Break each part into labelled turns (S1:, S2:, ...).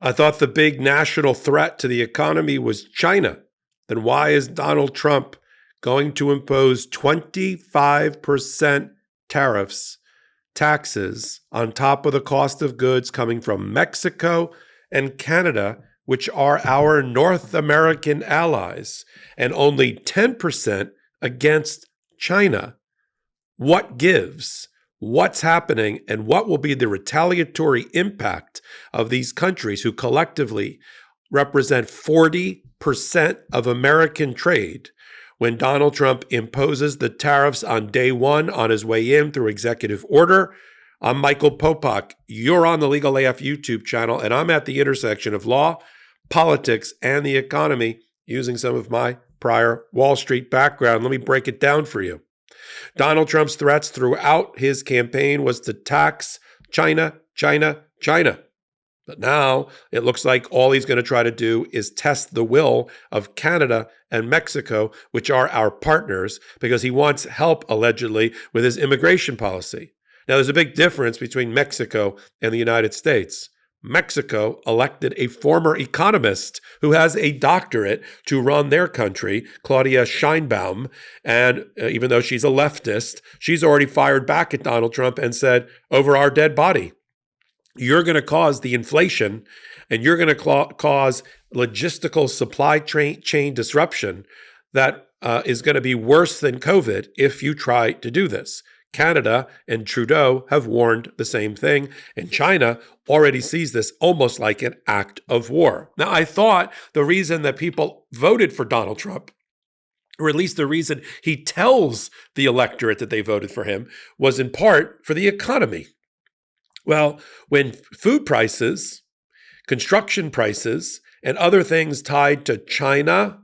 S1: I thought the big national threat to the economy was China. Then why is Donald Trump going to impose 25% tariffs, taxes on top of the cost of goods coming from Mexico and Canada, which are our North American allies, and only 10% against China? What gives? What's happening? And what will be the retaliatory impact of these countries who collectively represent 40% of American trade when Donald Trump imposes the tariffs on day one on his way in through executive order? I'm Michael Popok. You're on the Legal AF YouTube channel, and I'm at the intersection of law, politics, and the economy using some of my prior Wall Street background. Let me break it down for you. Donald Trump's threats throughout his campaign was to tax China, China, China. But now it looks like all he's going to try to do is test the will of Canada and Mexico, which are our partners, because he wants help, allegedly, with his immigration policy. Now, there's a big difference between Mexico and the United States. Mexico elected a former economist who has a doctorate to run their country, Claudia Sheinbaum, and even though she's a leftist, she's already fired back at Donald Trump and said, over our dead body, you're going to cause the inflation and you're going to cause logistical supply chain disruption that is going to be worse than COVID if you try to do this. Canada and Trudeau have warned the same thing, and China already sees this almost like an act of war. Now, I thought the reason that people voted for Donald Trump, or at least the reason he tells the electorate that they voted for him, was in part for the economy. Well, when food prices, construction prices, and other things tied to China,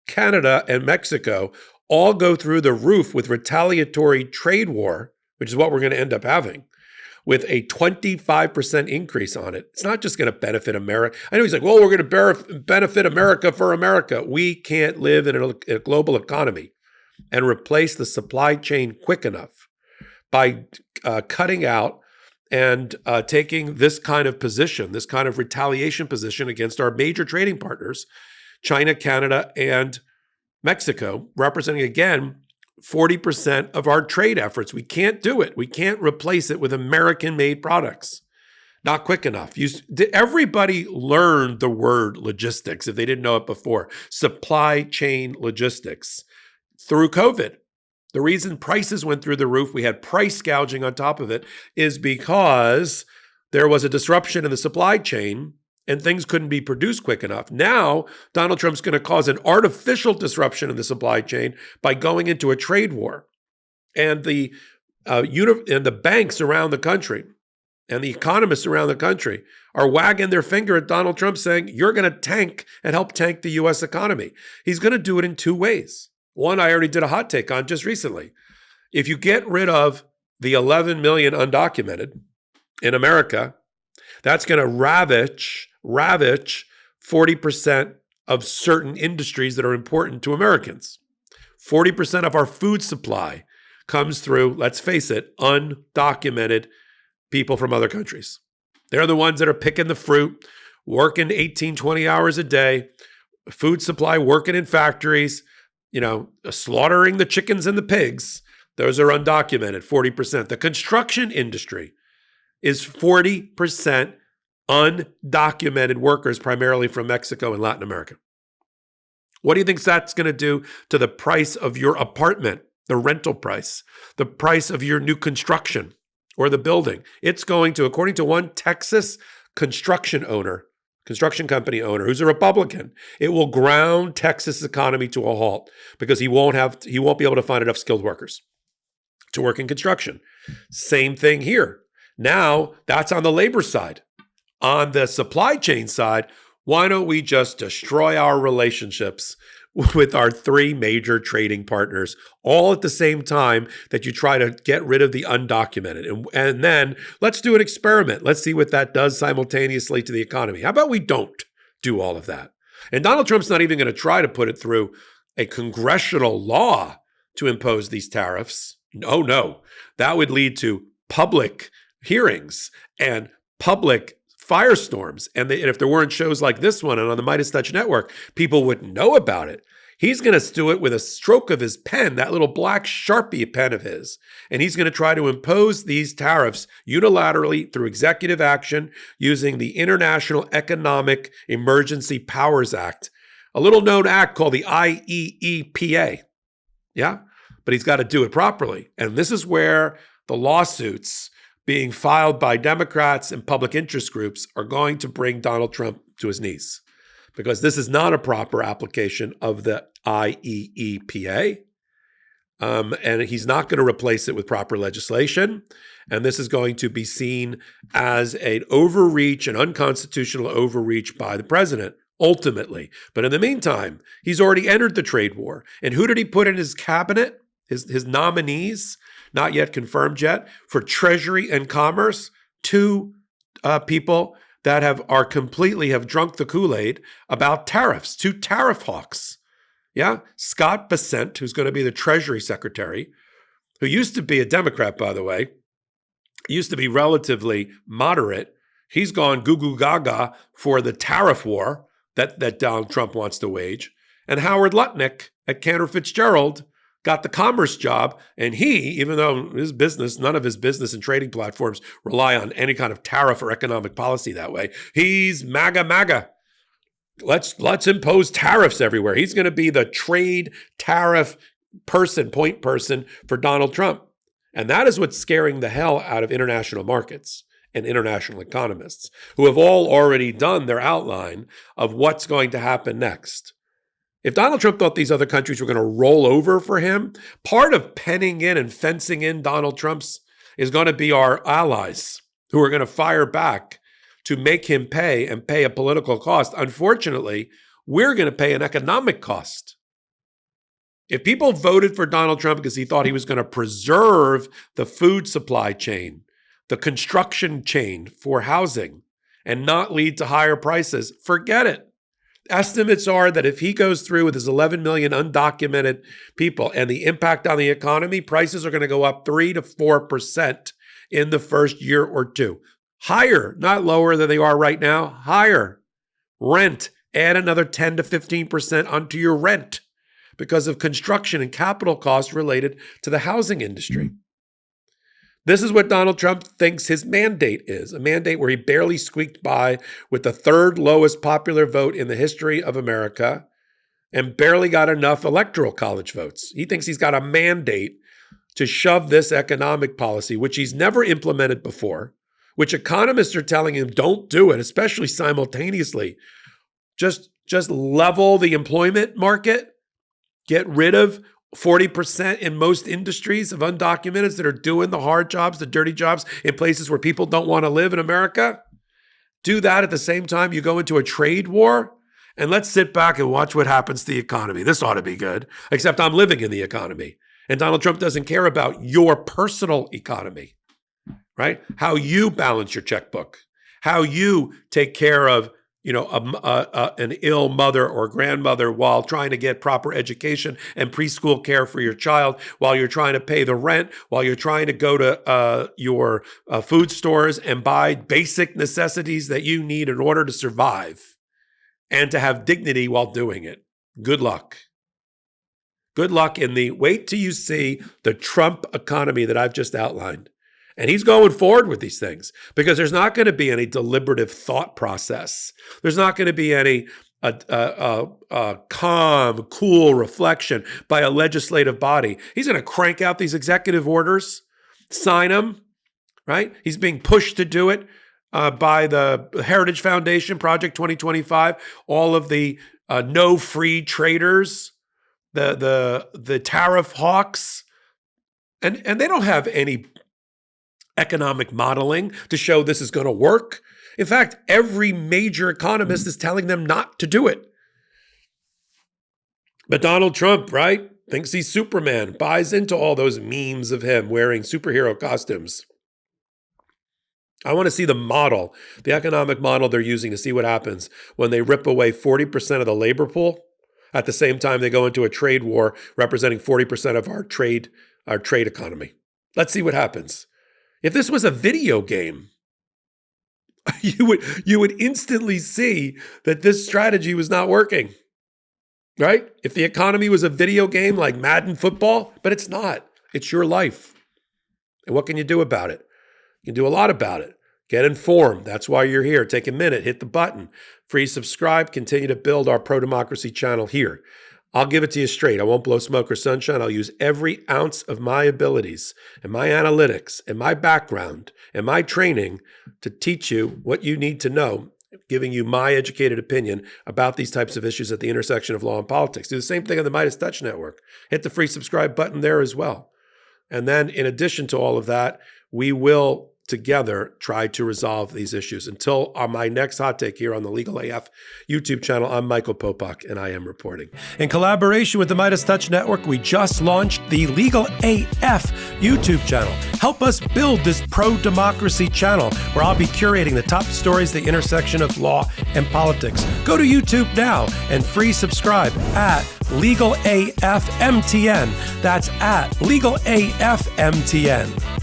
S1: Canada, and Mexico all go through the roof with retaliatory trade war, which is what we're going to end up having, with a 25% increase on it. It's not just going to benefit America. I know he's like, well, we're going to benefit America for America. We can't live in a global economy and replace the supply chain quick enough by cutting out and taking this kind of position, this kind of retaliation position against our major trading partners, China, Canada, and Mexico, representing, again, 40% of our trade efforts. We can't do it. We can't replace it with American-made products. Not quick enough. Everybody learned the word logistics if they didn't know it before. Supply chain logistics through COVID. The reason prices went through the roof, we had price gouging on top of it, is because there was a disruption in the supply chain and things couldn't be produced quick enough. Now, Donald Trump's going to cause an artificial disruption in the supply chain by going into a trade war. And the banks around the country and the economists around the country are wagging their finger at Donald Trump saying, you're going to tank and help tank the U.S. economy. He's going to do it in two ways. One, I already did a hot take on just recently. If you get rid of the 11 million undocumented in America, that's going to ravage 40% of certain industries that are important to Americans. 40% of our food supply comes through, let's face it, undocumented people from other countries. They're the ones that are picking the fruit, working 18, 20 hours a day, food supply, working in factories, slaughtering the chickens and the pigs. Those are undocumented, 40%. The construction industry is 40% undocumented workers, primarily from Mexico and Latin America. What do you think that's going to do to the price of your apartment, the rental price, the price of your new construction or the building? It's going to, according to one Texas construction company owner, who's a Republican, it will ground Texas' economy to a halt because he won't be able to find enough skilled workers to work in construction. Same thing here. Now, that's on the labor side. On the supply chain side, why don't we just destroy our relationships with our three major trading partners all at the same time that you try to get rid of the undocumented? And then let's do an experiment. Let's see what that does simultaneously to the economy. How about we don't do all of that? And Donald Trump's not even going to try to put it through a congressional law to impose these tariffs. No. That would lead to public hearings and public firestorms. And if there weren't shows like this one and on the Midas Touch Network, people wouldn't know about it. He's going to do it with a stroke of his pen, that little black Sharpie pen of his. And he's going to try to impose these tariffs unilaterally through executive action using the International Economic Emergency Powers Act, a little known act called the IEEPA. Yeah? But he's got to do it properly. And this is where the lawsuits being filed by Democrats and public interest groups are going to bring Donald Trump to his knees, because this is not a proper application of the IEEPA. And he's not going to replace it with proper legislation. And this is going to be seen as an overreach, an unconstitutional overreach by the president, ultimately. But in the meantime, he's already entered the trade war. And who did he put in his cabinet, his nominees, not yet confirmed yet, for Treasury and Commerce? Two people that have drunk the Kool-Aid about tariffs, two tariff hawks. Yeah, Scott Bessent, who's going to be the Treasury Secretary, who used to be a Democrat, by the way, used to be relatively moderate. He's gone goo goo gaga for the tariff war that Donald Trump wants to wage. And Howard Lutnick at Cantor Fitzgerald got the commerce job, and he, even though none of his business and trading platforms rely on any kind of tariff or economic policy that way, he's MAGA. Let's impose tariffs everywhere. He's going to be the trade tariff point person for Donald Trump. And that is what's scaring the hell out of international markets and international economists, who have all already done their outline of what's going to happen next. If Donald Trump thought these other countries were going to roll over for him, part of penning in and fencing in Donald Trump's is going to be our allies who are going to fire back to make him pay a political cost. Unfortunately, we're going to pay an economic cost. If people voted for Donald Trump because he thought he was going to preserve the food supply chain, the construction chain for housing, and not lead to higher prices, forget it. Estimates are that if he goes through with his 11 million undocumented people and the impact on the economy, prices are going to go up 3 to 4% in the first year or two. Higher, not lower than they are right now, higher. Rent, add another 10 to 15% onto your rent because of construction and capital costs related to the housing industry. This is what Donald Trump thinks his mandate is, a mandate where he barely squeaked by with the third lowest popular vote in the history of America and barely got enough electoral college votes. He thinks he's got a mandate to shove this economic policy, which he's never implemented before, which economists are telling him don't do it, especially simultaneously. Just level the employment market, get rid of 40% in most industries of undocumented that are doing the hard jobs, the dirty jobs in places where people don't want to live in America. Do that at the same time you go into a trade war, and let's sit back and watch what happens to the economy. This ought to be good, except I'm living in the economy. And Donald Trump doesn't care about your personal economy, right? How you balance your checkbook, how you take care of an ill mother or grandmother while trying to get proper education and preschool care for your child, while you're trying to pay the rent, while you're trying to go to your food stores and buy basic necessities that you need in order to survive and to have dignity while doing it. Good luck. Good luck wait till you see the Trump economy that I've just outlined. And he's going forward with these things because there's not going to be any deliberative thought process. There's not going to be any calm, cool reflection by a legislative body. He's going to crank out these executive orders, sign them, right? He's being pushed to do it by the Heritage Foundation, Project 2025, all of the no free traders, the tariff hawks, and they don't have any economic modeling to show this is going to work. In fact, every major economist is telling them not to do it. But Donald Trump, right, thinks he's Superman, buys into all those memes of him wearing superhero costumes. I want to see the model, the economic model they're using to see what happens when they rip away 40% of the labor pool. At the same time, they go into a trade war representing 40% of our trade economy. Let's see what happens. If this was a video game, you would instantly see that this strategy was not working. Right? If the economy was a video game like Madden football, but it's not. It's your life. And what can you do about it? You can do a lot about it. Get informed. That's why you're here. Take a minute, hit the button. Free subscribe. Continue to build our pro-democracy channel here. I'll give it to you straight. I won't blow smoke or sunshine. I'll use every ounce of my abilities and my analytics and my background and my training to teach you what you need to know, giving you my educated opinion about these types of issues at the intersection of law and politics. Do the same thing on the Midas Touch Network. Hit the free subscribe button there as well. And then in addition to all of that, we will together try to resolve these issues. Until my next hot take here on the Legal AF YouTube channel, I'm Michael Popok, and I am reporting. In collaboration with the Midas Touch Network, we just launched the Legal AF YouTube channel. Help us build this pro-democracy channel where I'll be curating the top stories at the intersection of law and politics. Go to YouTube now and free subscribe at Legal AF MTN. That's at Legal AF MTN.